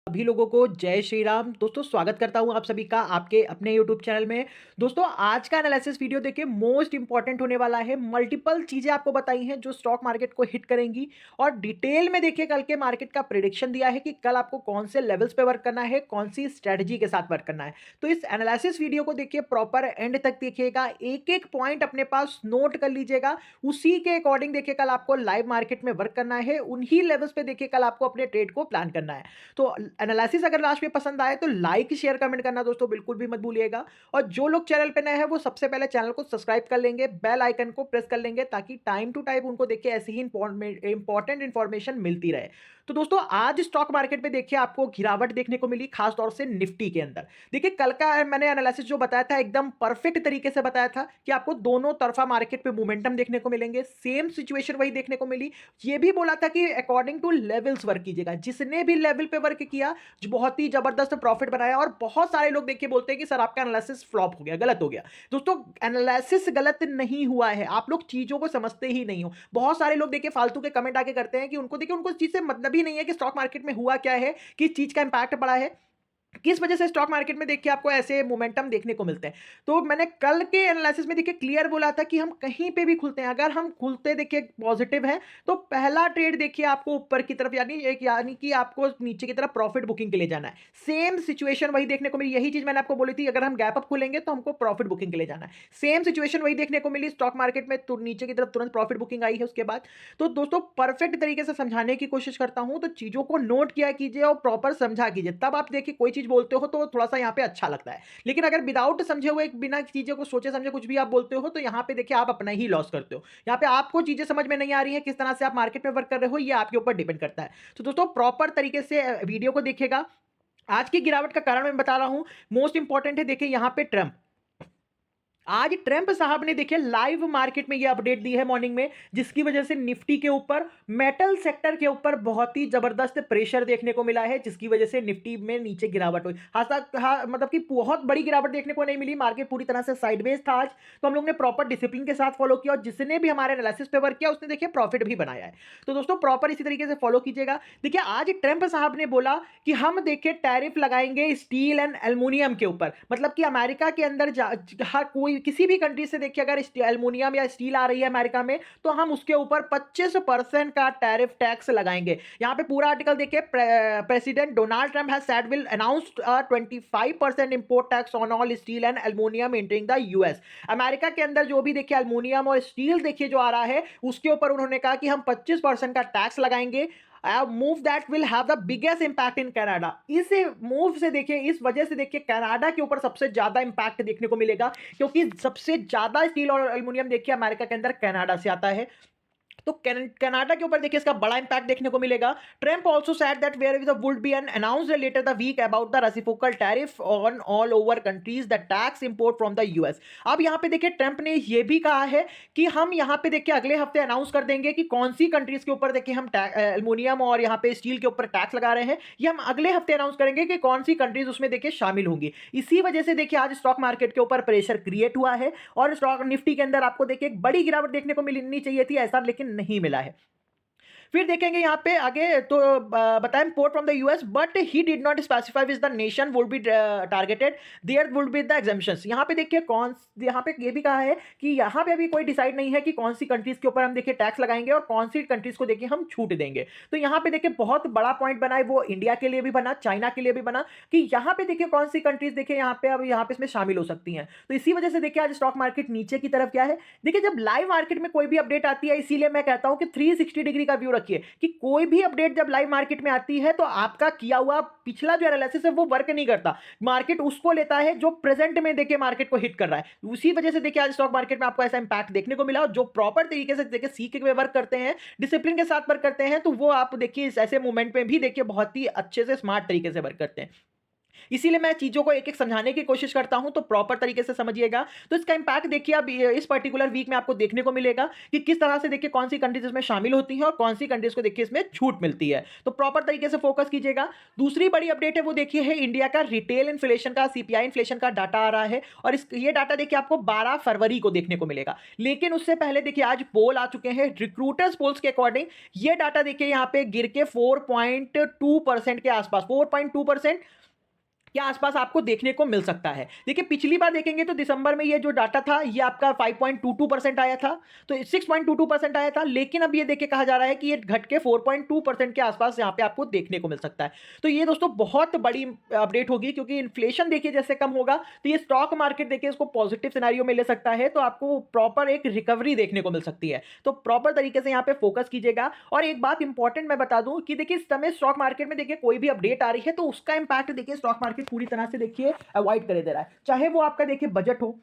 सभी लोगों को जय श्री राम। दोस्तों स्वागत करता हूं आप सभी का आपके अपने YouTube चैनल में। दोस्तों आज का एनालिसिस वीडियो देखिए मोस्ट इंपॉर्टेंट होने वाला है। मल्टीपल चीजें आपको बताई हैं जो स्टॉक मार्केट को हिट करेंगी और डिटेल में देखिए कल के मार्केट का प्रिडिक्शन दिया है कि कल आपको कौन से लेवल्स पे वर्क करना है, कौन सी स्ट्रेटजी के साथ वर्क करना है। तो इस एनालिसिस वीडियो को देखिए प्रॉपर एंड तक देखिएगा, एक एक पॉइंट अपने पास नोट कर लीजिएगा। उसी के अकॉर्डिंग देखिए कल आपको लाइव मार्केट में वर्क करना है, उन्हीं लेवल्स पे देखिए कल आपको अपने ट्रेड को प्लान करना है। तो एनालिसिस अगर लास्ट में पसंद आए तो लाइक शेयर कमेंट करना दोस्तों बिल्कुल भी मत भूलिएगा। और जो लोग चैनल पे नए हैं वो सबसे पहले चैनल को सब्सक्राइब कर लेंगे, बेल आइकन को प्रेस कर लेंगे ताकि टाइम टू टाइम उनको देखिए ऐसी ही इंपॉर्टेंट इंफॉर्मेशन मिलती रहे। तो दोस्तों आज स्टॉक मार्केट में देखिए आपको गिरावट देखने को मिली, खास तौर से निफ्टी के अंदर। देखिए कल का मैंने एनालिसिस जो बताया था एकदम परफेक्ट तरीके से बताया था कि आपको दोनों तरफा मार्केट पे मोमेंटम देखने को मिलेंगे, सेम सिचुएशन वही देखने को मिली। ये भी बोला था कि अकॉर्डिंग टू लेवल्स वर्क कीजिएगा, जिसने भी लेवल पे वर्क किया जो बहुत ही जबरदस्त प्रॉफिट बनाया। और बहुत सारे लोग देखिए बोलते हैं कि सर आपका एनालिसिस फ्लॉप हो गया, गलत हो गया। दोस्तों एनालिसिस गलत नहीं हुआ है, आप लोग चीजों को समझते ही नहीं हो। बहुत सारे लोग देखिए फालतू के कमेंट आके करते हैं कि उनको देखिए उनको इस चीज से मतलब ही नहीं है कि स्टॉक मार्केट में हुआ क्या है, किस चीज का इंपैक्ट पड़ा है, किस वजह से स्टॉक मार्केट में देखिए आपको ऐसे मोमेंटम देखने को मिलते हैं। तो मैंने कल के एनालिसिस में देखिए क्लियर बोला था कि हम कहीं पे भी खुलते हैं, अगर हम खुलते देखिए पॉजिटिव है तो पहला ट्रेड देखिए आपको ऊपर की तरफ यानी कि आपको नीचे की तरफ प्रॉफिट बुकिंग के लिए जाना है। सेम सिचुएशन वही देखने को मिली, यही चीज मैंने आपको बोली थी, अगर हम गैप अप खुलेंगे तो हमको प्रॉफिट बुकिंग के लिए जाना है। सेम सिचुएशन वही देखने को मिली स्टॉक मार्केट में, तो नीचे की तरफ तुरंत प्रॉफिट बुकिंग आई है उसके बाद। तो दोस्तों परफेक्ट तरीके से समझाने की कोशिश करता हूं, तो चीजों को नोट किया कीजिए और प्रॉपर समझा कीजिए, तब आप देखिए कोई चीज बोलते हो तो थोड़ा सा यहाँ पे अच्छा लगता है। लेकिन अगर विदाउट समझे हुए बिना चीजों को सोचे समझे कुछ भी आप बोलते हो तो यहाँ पे देखिए आप अपना ही लॉस करते हो। यहाँ पे आपको चीजें समझ में नहीं आ रही है, किस तरह से आप मार्केट में वर्क कर रहे हो ये आपके ऊपर डिपेंड करता है। तो दोस्तों प्रॉपर तरीके से वीडियो को देखिएगा। आज की गिरावट का कारण मैं बता रहा हूं, मोस्ट इंपॉर्टेंट है। देखिए यहाँ पे ट्रम्प, आज ट्रम्प साहब ने देखिए लाइव मार्केट में ये अपडेट दी है मॉर्निंग में, जिसकी वजह से निफ्टी के ऊपर, मेटल सेक्टर के ऊपर बहुत ही जबरदस्त प्रेशर देखने को मिला है, जिसकी वजह से निफ्टी में नीचे गिरावट हुई। मतलब कि बहुत बड़ी गिरावट देखने को नहीं मिली, मार्केट पूरी तरह से साइडवेज था आज। तो हम लोग ने प्रॉपर डिसिप्लिन के साथ फॉलो किया और जिसने भी हमारे एनालिसिस पे वर्क किया उसने देखिए प्रॉफिट भी बनाया है। तो दोस्तों प्रॉपर इसी तरीके से फॉलो कीजिएगा। देखिए आज ट्रम्प साहब ने बोला कि हम देखिए टैरिफ लगाएंगे स्टील एंड एल्युमिनियम के ऊपर, मतलब कि अमेरिका के अंदर कोई किसी भी कंट्री से देखिए अगर एल्युमिनियम या स्टील आ रही है अमेरिका में तो हम उसके ऊपर 25% का टैरिफ टैक्स लगाएंगे। यहां पे पूरा आर्टिकल देखिए, president Donald Trump has said will announced 25% import tax on all steel and aluminium entering the US. America के अंदर जो भी देखिए एल्युमिनियम और स्टील देखिए जो आ रहा है उसके ऊपर उन्होंने कहा कि हम 25% का टैक्स लगाएंगे। Move that will have the biggest impact in Canada. इस मूव से देखिए, इस वजह से देखिए कनाडा के ऊपर सबसे ज्यादा इंपैक्ट देखने को मिलेगा, क्योंकि सबसे ज्यादा स्टील और एल्युमिनियम देखिए अमेरिका के अंदर कनाडा से आता है। तो कनाडा के ऊपर देखिए इसका बड़ा इंपैक्ट देखने को मिलेगा। Trump also said that where the would be an announced later the week about the reciprocal tariff on all over countries the tax import from the US. अब यहां पे देखिए ट्रम्प ने यह भी कहा है कि हम यहां पे देखिए अगले हफ्ते अनाउंस कर देंगे कि कौन सी कंट्रीज के ऊपर देखिए हम एल्युमिनियम और यहां पे स्टील के ऊपर टैक्स लगा रहे हैं। ये हम अगले हफ्ते अनाउंस करेंगे कि कौन सी कंट्रीज उसमें देखिए शामिल होंगी। इसी वजह से देखिए आज स्टॉक मार्केट के ऊपर प्रेशर क्रिएट हुआ है और स्टॉक निफ्टी के अंदर आपको देखिए एक बड़ी गिरावट देखने को मिलनी चाहिए थी, ऐसा लेकिन नहीं मिला है। फिर देखेंगे यहाँ पे आगे तो बताएं import from the US, but he did not specify which the nation would be targeted, there would be the exemptions. यहाँ पे देखिए यहाँ पे ये भी कहा है कि यहाँ पे अभी कोई डिसाइड नहीं है कि कौन सी कंट्रीज के ऊपर हम देखिए टैक्स लगाएंगे और कौन सी कंट्रीज को देखिए हम छूट देंगे। तो यहाँ पे देखिए बहुत बड़ा पॉइंट बना है, वो इंडिया के लिए भी बना, चाइना के लिए भी बना, कि यहाँ पे देखिए कौन सी कंट्रीज देखिए यहाँ पे अब यहाँ पे इसमें शामिल हो सकती हैं। तो इसी वजह से देखिए आज स्टॉक मार्केट नीचे की तरफ क्या है। देखिए जब लाइव मार्केट में कोई भी अपडेट आती है, इसीलिए मैं कहता हूं कि 360 डिग्री का व्यू रखिए, कि कोई भी अपडेट जब लाइव मार्केट में आती है तो आपका किया हुआ पिछला जो एनालिसिस है वो वर्क नहीं करता, मार्केट उसको लेता है जो प्रेजेंट में देखिए मार्केट को हिट कर रहा है। उसी वजह से देखिए आज स्टॉक मार्केट में आपको ऐसा इंपैक्ट देखने को मिला। और जो प्रॉपर तरीके से देखिए सीख के वर्क करते हैं, डिसिप्लिन के साथ वर्क करते हैं, तो वो आप देखिए इस ऐसे मूवमेंट में भी देखिए बहुत ही अच्छे से स्मार्ट तरीके से वर्क करते हैं। इसीलिए मैं चीज़ों को एक-एक समझाने की कोशिश करता हूँ, तो प्रॉपर तरीके से समझिएगा। तो इसका इम्पैक्ट देखिए अब ये इस पर्टिकुलर वीक में आपको देखने को मिलेगा कि किस तरह से देखिए कौन-सी कंट्रीज़ इसमें शामिल होती हैं और कौन-सी कंट्रीज़ को देखिए इसमें छूट मिलती है। तो प्रॉपर तरीके से फ़ोकस कीजिएगा। दूसरी बड़ी अपडेट है वो देखिए है इंडिया का रिटेल इन्फ्लेशन का सीपीआई इन्फ्लेशन का डाटा आ रहा है और इस ये डाटा देखिए आपको 12 फरवरी को देखने को मिलेगा। लेकिन उससे पहले देखिए आज पोल आ चुके हैं। रिक्रूटर्स पोल्स के अकॉर्डिंग ये डाटा देखिए यहाँ पे गिर के 4.2% के आसपास 4.2% के आसपास आपको देखने को मिल सकता है। देखिए पिछली बार देखेंगे तो दिसंबर में ये जो डाटा था ये आपका 5.22% आया था, तो 6.22% आया था, लेकिन अब ये देखिए कहा जा रहा है कि ये घट के 4.2% के आसपास यहाँ पे आपको देखने को मिल सकता है। तो ये दोस्तों बहुत बड़ी अपडेट होगी क्योंकि इन्फ्लेशन देखिए जैसे कम होगा तो ये स्टॉक मार्केट देखिए इसको पॉजिटिव सिनेरियो में ले सकता है, तो आपको प्रॉपर एक रिकवरी देखने को मिल सकती है। तो प्रॉपर तरीके से यहाँ पे फोकस कीजिएगा। और एक बात इंपॉर्टेंट मैं बता दूं कि देखिए इस समय स्टॉक मार्केट में देखिए कोई भी अपडेट आ रही है तो उसका इंपैक्ट देखिए स्टॉक मार्केट पूरी तरह से देखिए अवॉइड करे दे रहा है, चाहे वो आपका देखिए बजट हो।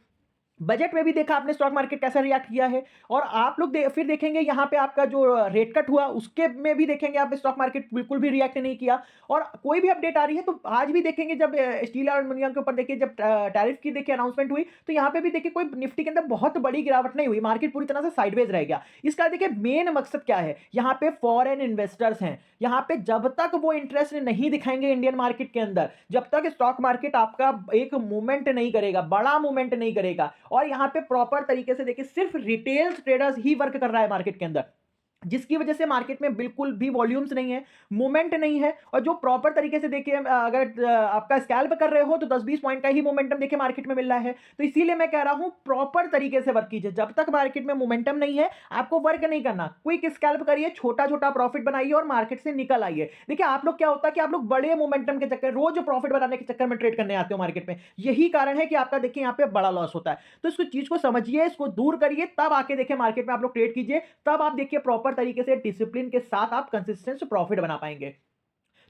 बजट में भी देखा आपने स्टॉक मार्केट कैसा रिएक्ट किया है और आप लोग फिर देखेंगे यहाँ पे आपका जो रेट कट हुआ उसके में भी देखेंगे आप स्टॉक मार्केट बिल्कुल भी रिएक्ट नहीं किया। और कोई भी अपडेट आ रही है तो आज भी देखेंगे जब स्टील और एल्युमिनियम के ऊपर देखिए जब टैरिफ की देखिए अनाउंसमेंट हुई तो यहाँ पे भी देखिए कोई निफ्टी के अंदर बहुत बड़ी गिरावट नहीं हुई, मार्केट पूरी तरह से साइडवेज रह गया। इसका देखिए मेन मकसद क्या है, यहाँ पे फॉरेन इन्वेस्टर्स हैं, यहाँ पे जब तक वो इंटरेस्ट नहीं दिखाएंगे इंडियन मार्केट के अंदर, जब तक स्टॉक मार्केट आपका एक मूवमेंट नहीं करेगा, बड़ा मूवमेंट नहीं करेगा। और यहाँ पे प्रॉपर तरीके से देखिए सिर्फ रिटेल ट्रेडर्स ही वर्क कर रहा है मार्केट के अंदर, जिसकी वजह से मार्केट में बिल्कुल भी वॉल्यूम्स नहीं है, मूवमेंट नहीं है। और जो प्रॉपर तरीके से देखिए अगर आपका स्कैल्प कर रहे हो तो 10-20 पॉइंट का ही मोमेंटम देखिए मार्केट में मिल रहा है। तो इसीलिए मैं कह रहा हूं प्रॉपर तरीके से वर्क कीजिए। जब तक मार्केट में मोमेंटम नहीं है आपको वर्क नहीं करना, क्विक स्कैल्प करिए, छोटा छोटा प्रॉफिट बनाइए और मार्केट से निकल आइए। देखिए आप लोग क्या होता है कि आप लोग बड़े मोमेंटम के चक्कर, रोज प्रॉफिट बनाने के चक्कर में ट्रेड करने आते हो मार्केट में, यही कारण है कि आपका देखिए यहाँ पे बड़ा लॉस होता है। तो इसको चीज को समझिए, इसको दूर करिए, तब आके देखिए मार्केट में आप लोग ट्रेड कीजिए, तब आप देखिए प्रॉपर तरीके से डिसिप्लिन के साथ आप कंसिस्टेंट प्रॉफिट बना पाएंगे।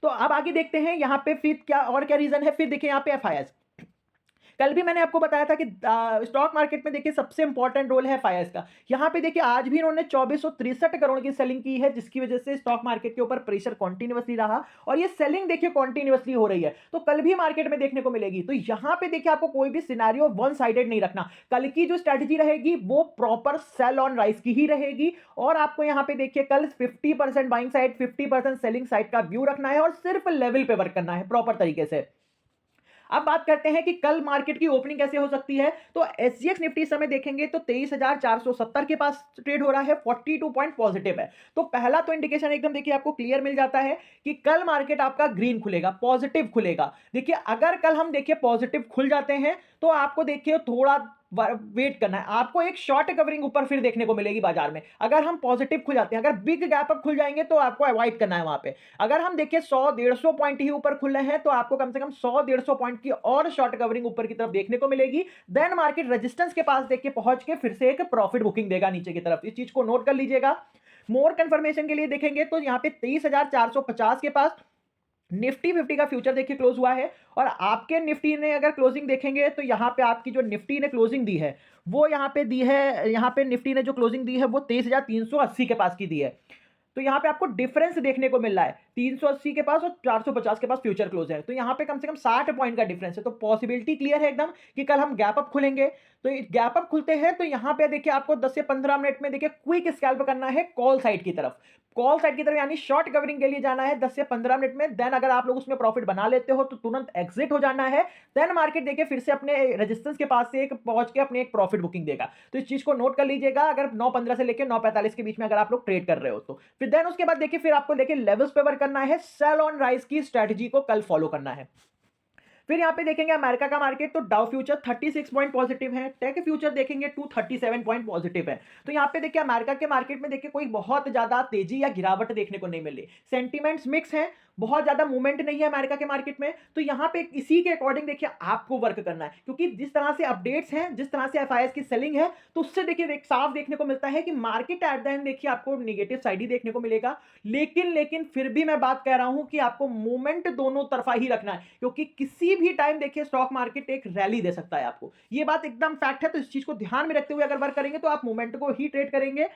तो अब आगे देखते हैं यहाँ पे फिर क्या और क्या रीजन है। फिर देखिए यहाँ पे एफआईआई, कल भी मैंने आपको बताया था कि स्टॉक मार्केट में देखिए सबसे इंपॉर्टेंट रोल है एफआईआई का। यहाँ पे देखिए आज भी इन्होंने 2463 करोड़ की सेलिंग की है, जिसकी वजह से स्टॉक मार्केट के ऊपर प्रेशर कॉन्टिन्यूअसली रहा और ये सेलिंग देखिए कॉन्टिन्यूअसली हो रही है, तो कल भी मार्केट में देखने को मिलेगी। तो यहाँ पे देखिए आपको कोई भी सिनेरियो वन साइडेड नहीं रखना, कल की जो स्ट्रेटजी रहेगी वो प्रॉपर सेल ऑन राइज की ही रहेगी। और आपको यहाँ पे देखिए कल 50% बाइंग साइड 50% सेलिंग साइड का व्यू रखना है और सिर्फ लेवल पे वर्क करना है प्रॉपर तरीके से। अब बात करते हैं कि कल मार्केट की ओपनिंग कैसे हो सकती है। तो एसजीएक्स निफ्टी इस समय देखेंगे तो 23,470 के पास ट्रेड हो रहा है, 42 पॉइंट पॉजिटिव है। तो पहला तो इंडिकेशन एकदम देखिए आपको क्लियर मिल जाता है कि कल मार्केट आपका ग्रीन खुलेगा, पॉजिटिव खुलेगा। देखिए अगर कल हम देखिए पॉजिटिव खुल जाते हैं तो आपको देखिए थोड़ा वेट करना है, आपको एक शॉर्ट कवरिंग ऊपर फिर देखने को मिलेगी बाजार में। अगर हम पॉजिटिव खुल जाते हैं, अगर बिग गैप अप खुल जाएंगे तो आपको अवॉइड करना है वहां पे। अगर हम देखिए 100-150 पॉइंट ही ऊपर खुल रहे हैं तो आपको कम से कम 100-150 पॉइंट की और शॉर्ट कवरिंग ऊपर की तरफ देखने को मिलेगी। देन मार्केट रेजिस्टेंस के पास देखिए पहुंच के फिर से एक प्रॉफिट बुकिंग देगा नीचे की तरफ, इस चीज को नोट कर लीजिएगा। मोर कंफर्मेशन के लिए देखेंगे तो यहाँ पे 23,450 के पास निफ्टी 50 का फ्यूचर देखिए क्लोज हुआ है। और आपके निफ्टी ने अगर क्लोजिंग देखेंगे तो यहाँ पे आपकी जो निफ्टी ने क्लोजिंग दी है वो यहाँ पे दी है, यहाँ पे निफ्टी ने जो क्लोजिंग दी है वो 23,380 के पास की दी है। तो यहाँ पे आपको डिफरेंस देखने को मिल रहा है, 380 के पास और 450 के पास फ्यूचर क्लोज है, तो यहाँ पे कम से कम 60 पॉइंट का डिफरेंस है। तो पॉसिबिलिटी क्लियर है एकदम कि कल हम गैप अप खुलेंगे। तो गैप अप खुलते हैं तो यहाँ पे देखिए आपको 10 से 15 मिनट में देखिए क्विक स्कैल्प करना है कॉल साइड की तरफ, कॉल साइड की तरफ यानी शॉर्ट कवरिंग के लिए जाना है 10 से 15 मिनट में। देन अगर आप लोग उसमें प्रॉफिट बना लेते हो तो तुरंत एग्जिट हो जाना है। देन मार्केट देखिए फिर से अपने रेजिस्टेंस के पास से एक पहुंच के अपने एक प्रॉफिट बुकिंग देगा। तो इस चीज को नोट कर लीजिएगा, अगर 9:15 से लेकर 9:45 के बीच में अगर आप लोग ट्रेड कर रहे हो तो फिर देन उसके बाद देखिए फिर आपको देखिए लेवल्स पे वर्क करना है, सेल ऑन राइज की स्ट्रेटजी को कल फॉलो करना है। फिर यहाँ पे देखेंगे अमेरिका का मार्केट, तो डाउ फ्यूचर 36 पॉइंट पॉजिटिव है, टेक फ्यूचर देखेंगे 237 पॉइंट पॉजिटिव है। तो यहाँ पे देखिए अमेरिका के मार्केट में देखिए कोई बहुत ज्यादा तेजी या गिरावट देखने को नहीं मिली, सेंटीमेंट्स मिक्स है, बहुत ज्यादा मूवमेंट नहीं है अमेरिका के मार्केट में। तो यहाँ पे इसी के अकॉर्डिंग देखिए आपको वर्क करना है, क्योंकि जिस तरह से अपडेट्स हैं, जिस तरह से एफआईआई की सेलिंग है, तो उससे देखिए साफ देखने को मिलता है कि मार्केट एट द एंड देखिए आपको नेगेटिव साइड ही देखने को मिलेगा। लेकिन फिर भी मैं बात कह रहा हूं कि आपको मूवमेंट दोनों तरफा ही रखना है, क्योंकि किसी भी टाइम देखिए स्टॉक मार्केट एक रैली दे सकता है आपको, ये बात एकदम फैक्ट है। तो इस चीज को ध्यान में रखते हुए अगर वर्क करेंगे तो आप मूवमेंट को ही ट्रेड करेंगे।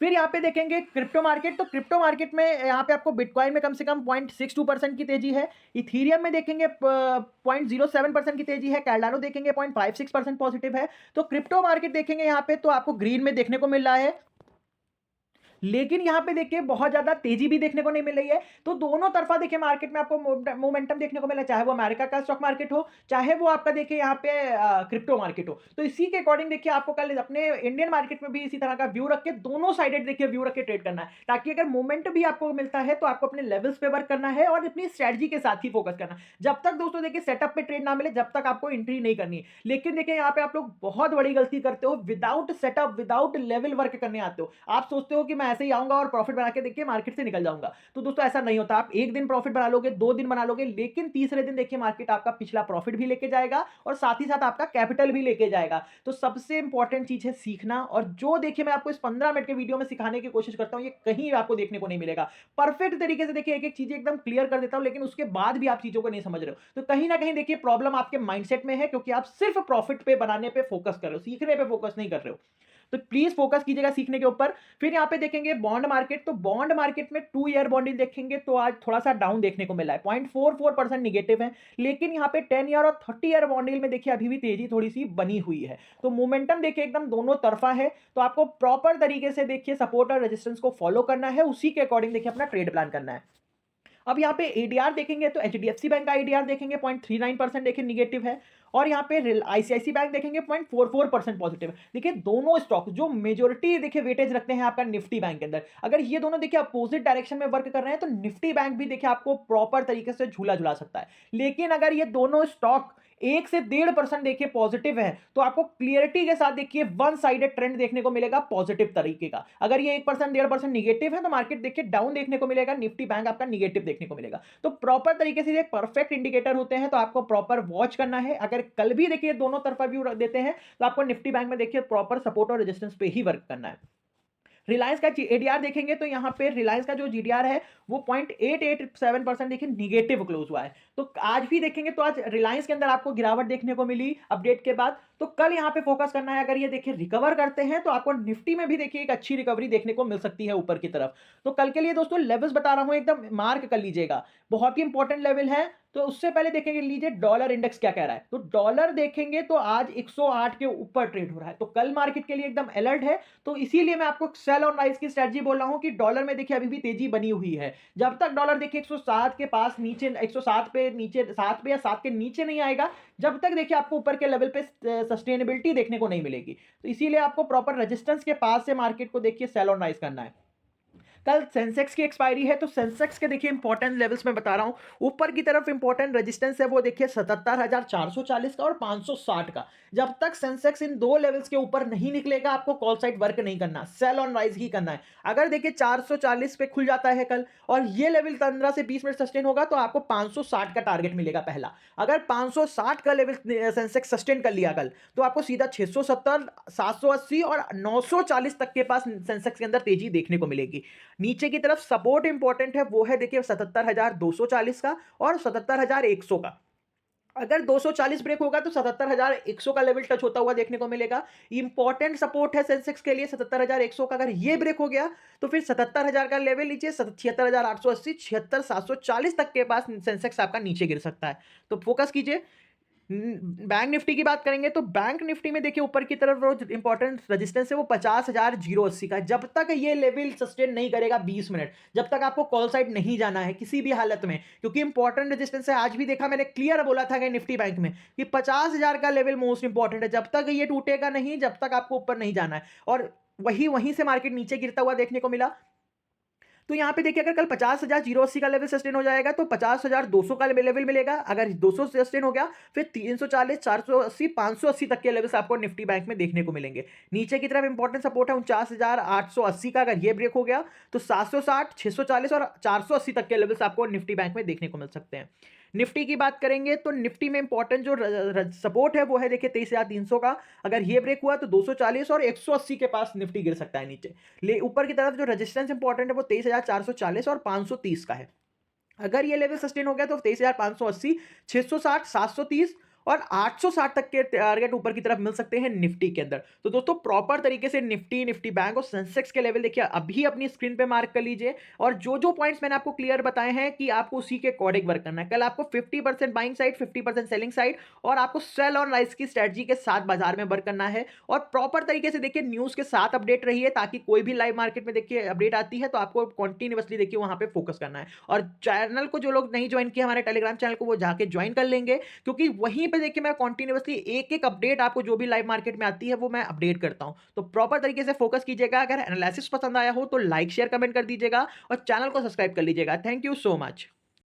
फिर यहाँ पे देखेंगे क्रिप्टो मार्केट, तो क्रिप्टो मार्केट में यहाँ पे आपको बिटकॉइन में कम से कम 0.62% की तेजी है, इथीरियम में देखेंगे 0.07% की तेजी है, कैर्डानो देखेंगे 0.56% पॉजिटिव है। तो क्रिप्टो मार्केट देखेंगे यहाँ पे तो आपको ग्रीन में देखने को मिल रहा है, लेकिन यहाँ पे देखिए बहुत ज़्यादा तेजी भी देखने को नहीं मिल रही है। तो दोनों तरफा देखिए मार्केट में आपको मोमेंटम देखने को मिला, चाहे वो अमेरिका का स्टॉक मार्केट हो, चाहे वो आपका देखिए यहाँ पे क्रिप्टो मार्केट हो। तो इसी के अकॉर्डिंग देखिए आपको कल अपने इंडियन मार्केट में भी इसी तरह का व्यू रख के, दोनों साइडेड देखिए व्यू रख के ट्रेड करना है, ताकि अगर मोमेंट भी आपको मिलता है तो आपको अपने लेवल्स पे वर्क करना है और अपनी स्ट्रेटजी के साथ ही फोकस करना है। जब तक दोस्तों देखिए सेटअप पे ट्रेड ना मिले, जब तक आपको एंट्री नहीं करनी है। लेकिन देखिए यहाँ पे आप लोग बहुत बड़ी गलती करते हो, without setup without level work करने आते हो। आप सोचते हो कि मैं ऐसे ही आऊंगा और प्रॉफिट बना के देखिए मार्केट से निकल जाऊंगा। तो दोस्तों ऐसा नहीं होता। आप एक दिन प्रॉफिट बना लोगे, 2 दिन बना लोगे, लेकिन तीसरे दिन देखिए मार्केट आपका पिछला प्रॉफिट भी लेके जाएगा और साथ ही साथ आपका कैपिटल भी लेके जाएगा। तो सबसे इंपॉर्टेंट चीज है सीखना, और जो देखिए मैं आपको इस 15 मिनट के वीडियो में सिखाने की कोशिश करता हूं, ये कहीं आपको देखने को नहीं मिलेगा। परफेक्ट तरीके से देखिए एक एक चीजें एकदम क्लियर कर देता हूं, लेकिन उसके बाद भी आप चीजों को नहीं समझ रहे हो। तो कहीं ना कहीं देखिए प्रॉब्लम आपके माइंडसेट में है, क्योंकि आप सिर्फ प्रॉफिट पे बनाने पे फोकस कर रहे हो, सीखने पे फोकस नहीं कर रहे हो। तो प्लीज फोकस कीजिएगा सीखने के ऊपर। फिर यहाँ पे देखेंगे बॉन्ड मार्केट, तो बॉन्ड मार्केट में 2 ईयर बॉन्ड देखेंगे तो आज थोड़ा सा डाउन देखने को मिला है, 0.44% निगेटिव है। लेकिन यहाँ पे 10 ईयर और 30 ईयर बॉन्ड में देखिए अभी भी तेजी थोड़ी सी बनी हुई है। तो मोमेंटम देखिए एकदम दोनों तरफा है। तो आपको प्रॉपर तरीके से देखिए सपोर्ट और रेजिस्टेंस को फॉलो करना है, उसी के अकॉर्डिंग देखिए अपना ट्रेड प्लान करना है। अब यहाँ पे एडीआर देखेंगे तो एचडीएफसी बैंक का एडीआर देखेंगे 0.39% देखिए निगेटिव है, और यहाँ पे आईसीआईसी बैंक देखेंगे 0.44% पॉजिटिव है। देखिए दोनों स्टॉक जो मेजोरिटी देखिए वेटेज रखते हैं आपका निफ्टी बैंक के अंदर, अगर ये दोनों देखिए अपोजिट डायरेक्शन में वर्क कर रहे हैं तो निफ्टी बैंक भी देखिए आपको प्रॉपर तरीके से झूला झुला सकता है। लेकिन अगर ये दोनों स्टॉक 1 से 1.5% देखिए पॉजिटिव है, तो आपको क्लियरिटी के साथ देखिए वन साइडेड ट्रेंड देखने को मिलेगा पॉजिटिव तरीके का। अगर ये 1% 1.5% निगेटिव है तो मार्केट देखिए डाउन देखने को मिलेगा, निफ्टी बैंक आपका निगेटिव देखने को मिलेगा। तो प्रॉपर तरीके से एक परफेक्ट इंडिकेटर होते हैं, तो आपको प्रॉपर वॉच करना है। अगर कल भी देखिए दोनों तरफा व्यू देते हैं तो आपको निफ्टी बैंक में देखिए प्रॉपर सपोर्ट और रेजिस्टेंस पे ही वर्क करना है। रिलायंस का एडीआर देखेंगे तो यहाँ पे रिलायंस का जो जीडीआर है वो 0.887% देखिए निगेटिव क्लोज हुआ है। तो आज भी देखेंगे तो आज रिलायंस के अंदर आपको गिरावट देखने को मिली अपडेट के बाद। तो कल यहाँ पे फोकस करना है, अगर ये देखिए रिकवर करते हैं तो आपको निफ्टी में भी देखिए एक अच्छी रिकवरी देखने को मिल सकती है ऊपर की तरफ। तो कल के लिए दोस्तों लेवल्स बता रहा हूं, एकदम मार्क कर लीजिएगा, बहुत ही इंपॉर्टेंट लेवल है। तो उससे पहले देखेंगे लीजिए डॉलर इंडेक्स क्या कह रहा है। तो डॉलर देखेंगे तो आज 108 के ऊपर ट्रेड हो रहा है, तो कल मार्केट के लिए एकदम अलर्ट है। तो इसीलिए मैं आपको सेल ऑन राइज की स्ट्रेटजी बोल रहा हूं कि डॉलर में देखिए अभी भी तेजी बनी हुई है। जब तक डॉलर देखिए 107 के पास नीचे, 107 पे नीचे, 7 पे या 7 के नीचे नहीं आएगा, जब तक देखिए आपको ऊपर के लेवल पे सस्टेनेबिलिटी देखने को नहीं मिलेगी। तो इसीलिए आपको प्रॉपर रेजिस्टेंस के पास से मार्केट को देखिए सेल ऑन राइज करना है। कल सेंसेक्स की एक्सपायरी है, तो सेंसेक्स के देखिए इंपॉर्टेंट लेवल्स में बता रहा हूं। ऊपर की तरफ इंपॉर्टेंट रेजिस्टेंस है वो देखिए 77,440 का और 560 का। जब तक सेंसेक्स इन दो लेवल्स के ऊपर नहीं निकलेगा आपको कॉल साइड वर्क नहीं करना, सेल ऑन राइज ही करना है। अगर देखिए 440 पे खुल जाता है कल और ये लेवल 15 से 20 मिनट सस्टेन होगा तो आपको 560 का टारगेट मिलेगा पहला। अगर 560 का लेवल सेंसेक्स सस्टेन कर लिया कल तो आपको सीधा 670, 780 और 940 तक के पास सेंसेक्स के अंदर तेजी देखने को मिलेगी। नीचे की तरफ सपोर्ट इंपॉर्टेंट है वो है देखिए 77,240 का और 77,100 का। अगर 240 ब्रेक होगा तो 77,100 का लेवल टच होता हुआ देखने को मिलेगा। इंपॉर्टेंट सपोर्ट है सेंसेक्स के लिए 77,100 का। अगर ये ब्रेक हो गया तो फिर 77,000 का लेवल लीजिए, 76,880, 76,740 तक के पास सेंसेक्स आपका नीचे गिर सकता है। तो फोकस कीजिए। बैंक निफ्टी की बात करेंगे तो बैंक निफ्टी में देखिए ऊपर की तरफ जो इंपॉर्टेंट रेजिस्टेंस है वो 50,080 का। जब तक ये लेवल सस्टेन नहीं करेगा 20 मिनट, जब तक आपको कॉल साइड नहीं जाना है किसी भी हालत में, क्योंकि इंपॉर्टेंट रेजिस्टेंस है। आज भी देखा मैंने क्लियर बोला था कि निफ्टी बैंक में कि 50,000 का लेवल मोस्ट इंपॉर्टेंट है। जब तक ये टूटेगा नहीं, जब तक आपको ऊपर नहीं जाना है, और वहीं से मार्केट नीचे गिरता हुआ देखने को मिला। तो यहाँ पे देखिए अगर कल 50,080 का लेवल सस्टेन हो जाएगा तो 50,200 का लेवल मिलेगा। अगर 200 सस्टेन हो गया फिर 340, 480, 580 तक के लेवल्स आपको निफ्टी बैंक में देखने को मिलेंगे। नीचे की तरफ इंपॉर्टेंट सपोर्ट है 49,880 का। अगर ये ब्रेक हो गया तो 760, 640 और 480 तक के लेवल्स आपको निफ्टी बैंक में देखने को मिल सकते हैं। निफ्टी की बात करेंगे तो निफ्टी में इंपॉर्टेंट जो सपोर्ट है वो है देखिए 23,300 का। अगर ये ब्रेक हुआ तो 240 और 180 के पास निफ्टी गिर सकता है नीचे। ले ऊपर की तरफ जो रेजिस्टेंस इंपॉर्टेंट है वो 23,440 और 530 का है। अगर ये लेवल सस्टेन हो गया तो 23,580, 660, 730 और 860 तक के टारगेट ऊपर की तरफ मिल सकते हैं निफ्टी के अंदर। तो दोस्तों प्रॉपर तरीके से निफ्टी, निफ्टी बैंक और सेंसेक्स के लेवल देखिए अभी अपनी स्क्रीन पे मार्क कर लीजिए और जो-जो पॉइंट्स मैंने आपको क्लियर बताए हैं कि आपको उसी के अकॉर्डिंग वर्क करना है। कल आपको 50% बाइंग साइड, 50% सेलिंग साइड और आपको सेल और राइज की स्ट्रेटजी के साथ बाजार में वर्क करना है और प्रॉपर तरीके से देखिए न्यूज़ के साथ अपडेट रहिए ताकि कोई भी लाइव मार्केट में देखिए अपडेट आती है तो आपको कंटीन्यूअसली देखिए वहाँ पे फोकस करना है। और चैनल को जो लोग नहीं जॉइन किए हमारे टेलीग्राम चैनल को वो जाके जॉइन कर लेंगे क्योंकि वहीं पे देखिए मैं कंटीन्यूअसली एक-एक अपडेट आपको जो भी लाइव मार्केट में आती है वो मैं अपडेट करता हूँ। तो प्रॉपर तरीके से फोकस कीजिएगा। अगर एनालिसिस पसंद आया हो तो लाइक, शेयर, कमेंट कर दीजिएगा और चैनल को सब्सक्राइब कर लीजिएगा। Thank you so much.